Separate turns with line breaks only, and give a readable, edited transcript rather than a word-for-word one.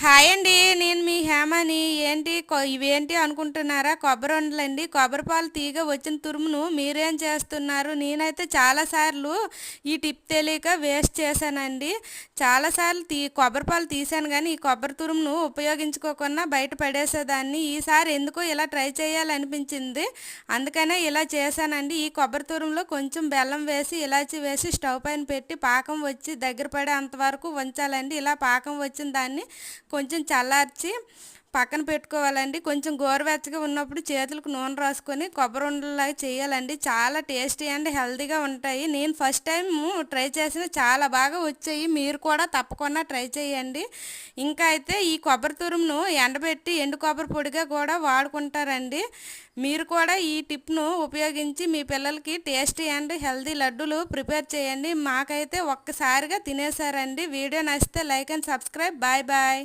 Hi అండి. నేను మీ హేమని. ఇవేంటి అనుకుంటున్నారా? కొబ్బరుండలండి. కొబ్బరి పాలు తీగ వచ్చిన తురుమును మీరేం చేస్తున్నారు? నేనైతే చాలాసార్లు ఈ టిప్ తెలియక వేస్ట్ చేశానండి. చాలాసార్లు కొబ్బరి పాలు తీసాను కానీ ఈ కొబ్బరి తురుమును ఉపయోగించుకోకుండా బయట పడేసేదాన్ని. ఈసారి ఎందుకో ఇలా ట్రై చేయాలనిపించింది. అందుకనే ఇలా చేశానండి. ఈ కొబ్బరి తురుములో కొంచెం బెల్లం వేసి ఇలాచి వేసి స్టవ్ పైన పెట్టి పాకం వచ్చి దగ్గర పడే అంతవరకు ఉంచాలండి. ఇలా పాకం వచ్చిన దాన్ని కొంచెం చల్లార్చి పక్కన పెట్టుకోవాలండి. కొంచెం గోరువెచ్చగా ఉన్నప్పుడు చేతులకు నూనె రాసుకొని కొబ్బరి ఉండలాగా చేయాలండి. చాలా టేస్టీ అండ్ హెల్తీగా ఉంటాయి. నేను ఫస్ట్ టైం ట్రై చేసిన చాలా బాగా వచ్చాయి. మీరు కూడా తప్పకుండా ట్రై చేయండి. ఇంకా అయితే ఈ కొబ్బరి తురుమును ఎండబెట్టి ఎండు కొబ్బరి పొడిగా కూడా వాడుకుంటారండి. మీరు కూడా ఈ టిప్ను ఉపయోగించి మీ పిల్లలకి టేస్టీ అండ్ హెల్తీ లడ్డూలు ప్రిపేర్ చేయండి. మాకైతే ఒక్కసారిగా తినేసారండి. వీడియో నచ్చితే like and subscribe. Bye bye.